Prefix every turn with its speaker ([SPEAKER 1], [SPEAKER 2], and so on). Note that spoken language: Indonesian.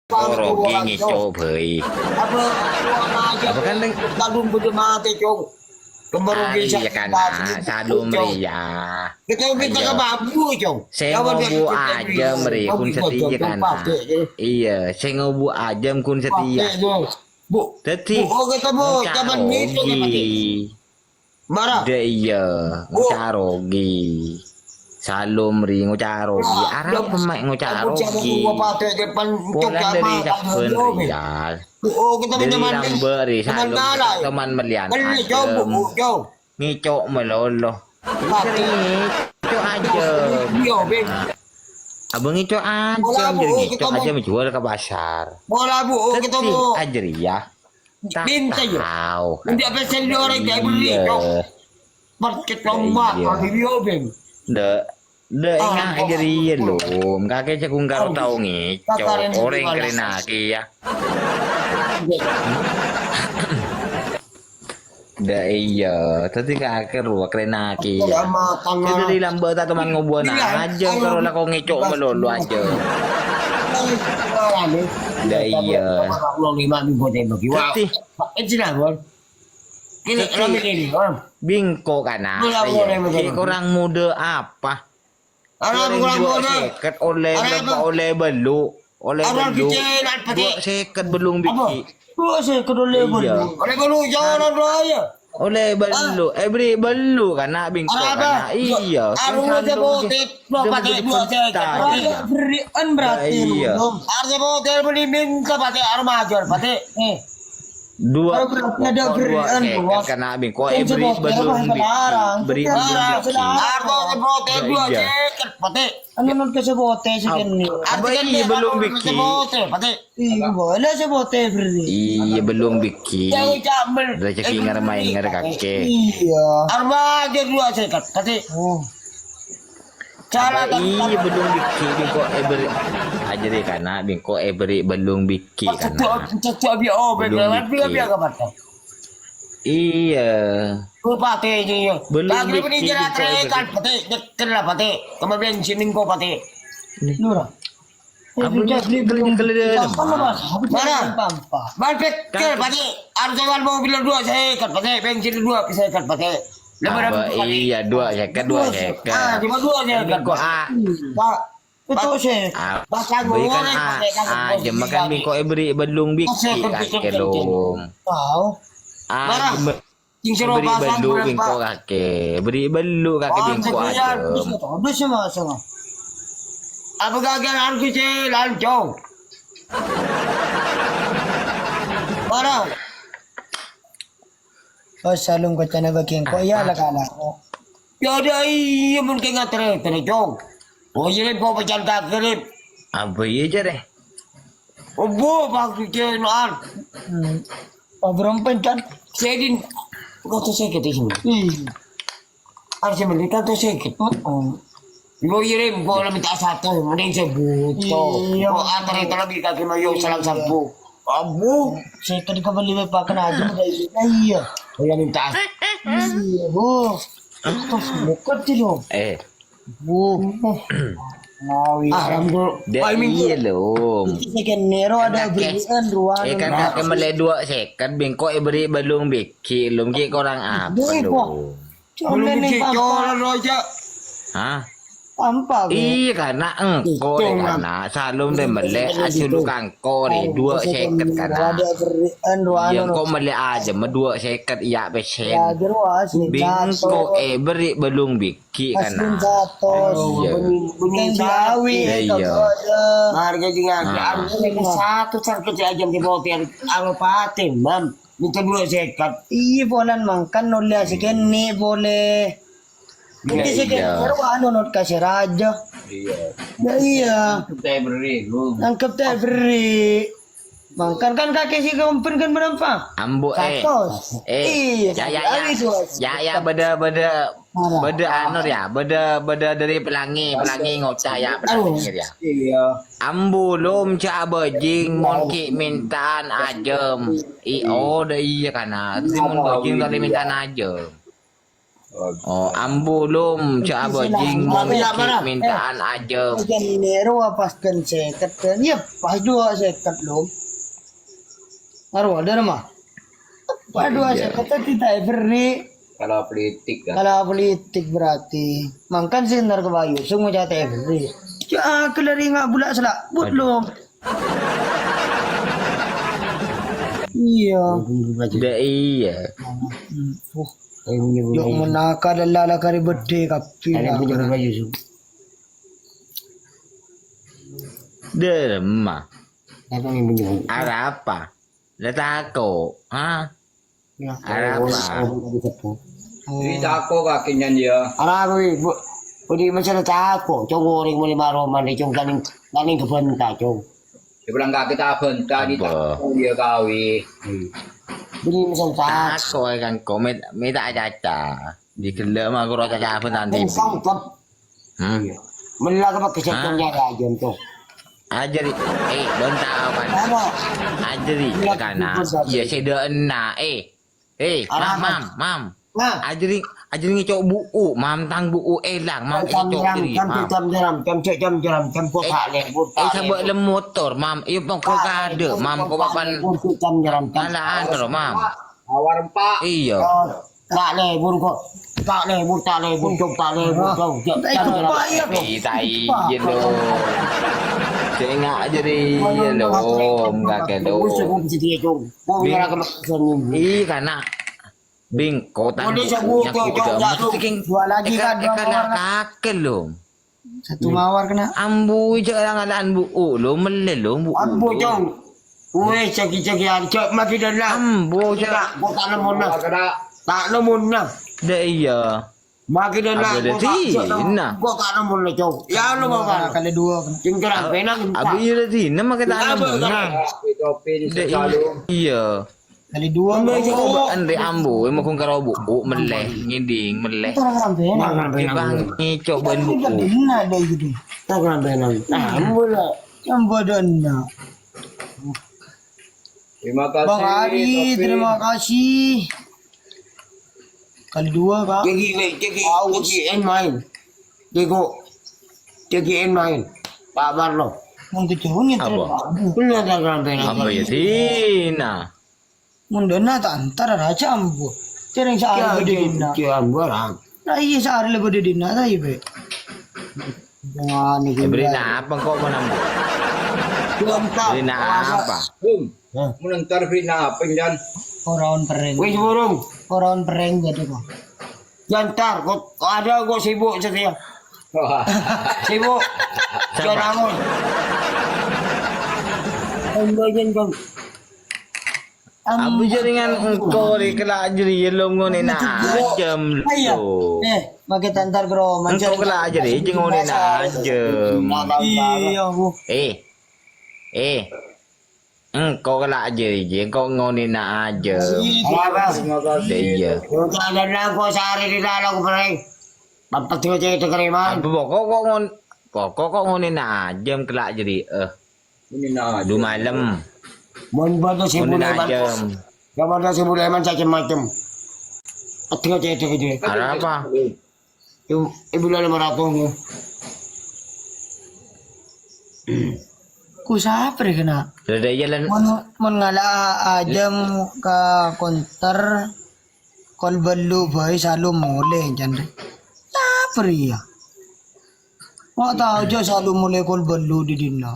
[SPEAKER 1] Rogi ngico beuy. Apa kan deng
[SPEAKER 2] Talun punya mati cong. Kemerugi
[SPEAKER 1] ya kan sadum ria.
[SPEAKER 2] Kita minta ke babu cong.
[SPEAKER 1] Sengobu ajem ri kun setia kan. Iya, sengobu ajem kun setia.
[SPEAKER 2] Bu,
[SPEAKER 1] Teti.
[SPEAKER 2] oh ketemu zaman itu kan mati. Marah.
[SPEAKER 1] De iya, ngucarogi. Salum ri ngucarogi. Arab pemain ngucarogi. Pulang dari Japun rial.
[SPEAKER 2] Oh, kita
[SPEAKER 1] Dari
[SPEAKER 2] teman
[SPEAKER 1] Ramberi salum teman melian ajem. Ngicok melolo. Istri ngicok ajem. Abang ngicok ajem. Jadi ngicok ajem jual ke pasar.
[SPEAKER 2] Bola bu, ketemu.
[SPEAKER 1] Ajar ya.
[SPEAKER 2] Minta ya.
[SPEAKER 1] Tahu.
[SPEAKER 2] Nanti apa sih orang kayak beli cok. Market lomba, video beng.
[SPEAKER 1] De ingat ajar iya loh. Kakek cekung karo tahu ngicok. Orang keren aki ya. Da iya, tadi kakek ruwa keren aki ya. Kita di lambat tak teman ngobuan aja kalau lah kau ngicok melulu aja. Da iya. Tadi bingko kana. Orang muda apa? Seket oleh belu. Oleh belu. Seket belum biki.
[SPEAKER 2] Saya kedole belu. Oleh belu jangan raya.
[SPEAKER 1] Oleh belu, beri belu karena bingko karena iya.
[SPEAKER 2] Arung aja botet, lo pakai dua saya. Berian berarti belum. Arung botet beli minta pakai armajon, pakai
[SPEAKER 1] dua
[SPEAKER 2] ada berian buat
[SPEAKER 1] karena bingko beri belum beri
[SPEAKER 2] Arung botet dua saya, pakai. Ano nun ka sa bote sa kanya?
[SPEAKER 1] Iya belum biki.
[SPEAKER 2] Iya boleh sa bote beri.
[SPEAKER 1] Iya belum biki. Rezeki ngarmain ngar kakek.
[SPEAKER 2] Iya. Arma aja dua sekat. Kati. Cara
[SPEAKER 1] iya belum biki bingko beri aja deh karena bingko beri belum biki karena.
[SPEAKER 2] Cocok biar biar kapan?
[SPEAKER 1] Iya.
[SPEAKER 2] Pate aja.
[SPEAKER 1] Belum
[SPEAKER 2] Lagi
[SPEAKER 1] biki.
[SPEAKER 2] ini jalan kan pate, kenapa pate? Kemudian sini kau pate. Nura.
[SPEAKER 1] Apa belum kelihatan?
[SPEAKER 2] Mana? Balik ke pate. Harus jangan mau bilang dua saya ikat pate, bensin dua bisa ikat pate.
[SPEAKER 1] Iya dua seket.
[SPEAKER 2] Cuma dua saya ikat.
[SPEAKER 1] Bingko
[SPEAKER 2] Pak. Itu sih.
[SPEAKER 1] Bahkan aja makan bingko beri belum biki kakek dong.
[SPEAKER 2] Tahu.
[SPEAKER 1] Beri belu bingko kakek. Beri belu kakek bingko aja.
[SPEAKER 2] Bisa sama. Apa gagal harus kecil lancong. Mana? Oh salung ko tana baking ko ya la kana. Ya ada iya mungkin ngatre jong. Oh jadi po pacan ka kerip.
[SPEAKER 1] Apa iya aja deh.
[SPEAKER 2] Oh bo bang kecil noan. Berempat kan? Sedin. Kau tu sakit di sini. Harus memberikan tu sakit. Mau kirim, boleh minta satu, mending saya butuh. Mau antar itu lebih kaki mayo salam sabu. Abu, saya tadi kembali pakai aja udah iya. Saya minta. Iya, bu. Terus bukan dulu. Bu.
[SPEAKER 1] Alhamdulillah. Iya loh.
[SPEAKER 2] Second Nero ada berikan ruangan.
[SPEAKER 1] Kan kakek melek dua second bingko beri belum biki, belum biki orang apa loh.
[SPEAKER 2] Belum biki orang aja.
[SPEAKER 1] Hah?
[SPEAKER 2] Apa?
[SPEAKER 1] Iya karena engko karena salum deh melek asulu kangko deh dua second karena.
[SPEAKER 2] Ada berikan ruangan.
[SPEAKER 1] Yang kau melek aja dua second iya pesen.
[SPEAKER 2] Ya jelas.
[SPEAKER 1] Bingko beri belum biki karena.
[SPEAKER 2] Bunyi sawi.
[SPEAKER 1] Iya.
[SPEAKER 2] Harga juga harusnya satu sakit aja di hotel alopatin, mam. Minta dua sekat. Iya bolan mangkan nolnya sekian nih boleh. Ini sekian ano not kasih raja. Iya. Angkep teh beri. Mangkan kan kakek si kompen kan berapa?
[SPEAKER 1] Ambo
[SPEAKER 2] Iya.
[SPEAKER 1] Ya beda anur ya beda dari pelangi ngocah ya pelangi ya.
[SPEAKER 2] Iya.
[SPEAKER 1] Ambo lom ca bajing monki mintaan ajem. Iya kana. Timun bajing tadi mintaan ajem. Oh, ambulum cak abajing mintaan aja.
[SPEAKER 3] Kan nero pas kan seket kan. Ya pas 2 seket lom. Baru ada mah. Pas 2 seket tidak beri.
[SPEAKER 4] Kalau politik kan.
[SPEAKER 3] Kalau politik berarti. Mangkan sih ntar ke Bayu. Semua jatah beri. Ya kelari nggak bulat selak. But lom. Iya.
[SPEAKER 1] Iya.
[SPEAKER 3] Yung menaka lalala kari berde kapi.
[SPEAKER 2] Ada punya baju su.
[SPEAKER 1] Derma.
[SPEAKER 2] Ada yang punya.
[SPEAKER 1] Ada apa? Letako. Hah? Ada apa?
[SPEAKER 4] Jadi tako kakinya dia.
[SPEAKER 2] Ala bu. Udi macam tako. Cong orang muli maroman di cong kaning kebenta cong.
[SPEAKER 4] Dia bilang kaki tak bentar di tako dia kawi.
[SPEAKER 2] Beli macam tako.
[SPEAKER 1] Tako kan komet minta caca. Di kelem aku rasa caca pun nanti.
[SPEAKER 2] Sang kap. Mula ka pagkasyak niya rajon to.
[SPEAKER 1] Ajari, don't tahu kan?
[SPEAKER 2] Ano?
[SPEAKER 1] Ajari, karena ya saya na, mam,
[SPEAKER 2] Ma.
[SPEAKER 1] ajari ngecok buku, mam tang buku lang, mam ngecok diri, mam.
[SPEAKER 2] Jam kota le.
[SPEAKER 1] Sabak le motor, mam, iyo pang ko kada, mam ko papan, alaan ko, mam.
[SPEAKER 4] Awar empat.
[SPEAKER 1] Iyo.
[SPEAKER 2] Tak le bur ko. Tak le bur jom tak le bur jom.
[SPEAKER 1] Tai lo. Saya ingat jadi lo, enggak kedo. Karena bingko tadi
[SPEAKER 3] Dua lagi kan, dua mawar kan.
[SPEAKER 1] kakek lo.
[SPEAKER 3] Satu mawar kena.
[SPEAKER 1] Ambu jangan alaan bu lo melel lo bu.
[SPEAKER 2] Ambo jom. Weh cagi cek maki dalam.
[SPEAKER 1] Ambu jangan.
[SPEAKER 2] Kau tak namun nak. Tak namun nak.
[SPEAKER 1] Dah iya.
[SPEAKER 2] Maki dalam.
[SPEAKER 1] Ada tina.
[SPEAKER 2] Kau tak namun nak jom. Ya lo bawa.
[SPEAKER 3] Kali 2 kena.
[SPEAKER 2] Cingkrang penang.
[SPEAKER 1] Abi iya tina maka tak ada.
[SPEAKER 4] Topi di
[SPEAKER 1] Dah iya.
[SPEAKER 3] Kali 2.
[SPEAKER 1] Oh, andre ambu, emo kong karo buku meleh, ngiding meleh.
[SPEAKER 3] Itu orang penang.
[SPEAKER 1] Ibang ngicok ban buku.
[SPEAKER 3] Dina ada gitu.
[SPEAKER 2] Tak penang. Ambo lah.
[SPEAKER 3] Yang badannya.
[SPEAKER 4] Terima kasih.
[SPEAKER 3] Bang Ari,
[SPEAKER 4] Topi.
[SPEAKER 3] terima kasih. Kali 2 kak.
[SPEAKER 2] Cagi en main. Cagi en main. Pak Barlo.
[SPEAKER 3] Mun kecuhun ya
[SPEAKER 1] Apa?
[SPEAKER 2] Punya tak penang.
[SPEAKER 1] Apa ya tina?
[SPEAKER 3] Mun dana tak antara raja ambu. Tereng sa ari bede dina.
[SPEAKER 2] Kian barang.
[SPEAKER 3] Nah iya sa ari bede dina ta ibe. Jangan ni.
[SPEAKER 1] Beri na apa kau menambu? Beri na apa?
[SPEAKER 4] Menentar fitnah apa dan
[SPEAKER 3] Orang pereng.
[SPEAKER 2] Wis burung.
[SPEAKER 3] Orang pereng bede kok.
[SPEAKER 2] Jantar, kau ada kau sibuk setia. Sibuk. Jangan. Ambil kau.
[SPEAKER 1] Abu jaringan engkau di kelak jeri yelong ngone na jam lo.
[SPEAKER 3] Makai tantar bro.
[SPEAKER 1] Engkau kelak jeri jeng ngone na jam.
[SPEAKER 3] Iya bu.
[SPEAKER 1] Engkau kelak jeri jeng engkau ngone na jam.
[SPEAKER 2] Apa?
[SPEAKER 1] Iya.
[SPEAKER 2] Kau tak ada kau sehari di dalam pereng. Bapak tu cakap itu keriman.
[SPEAKER 1] Apa kok ngone na jam kelak jeri
[SPEAKER 4] ini nah.
[SPEAKER 1] du malam.
[SPEAKER 2] Membuat si
[SPEAKER 1] Ngone na
[SPEAKER 2] Buleman.
[SPEAKER 1] jam.
[SPEAKER 2] Kepada si Buleman macam-macam. Tengok cakap itu.
[SPEAKER 1] Ada apa?
[SPEAKER 2] Ibu lalu meratung.
[SPEAKER 3] Ku siapa deh kena?
[SPEAKER 1] Sudah jalan.
[SPEAKER 3] Mun ngala ajam ka konter kol balu boy selalu mulai jande. Siapa ya? Mau tahu jo selalu mulai kol balu di dina.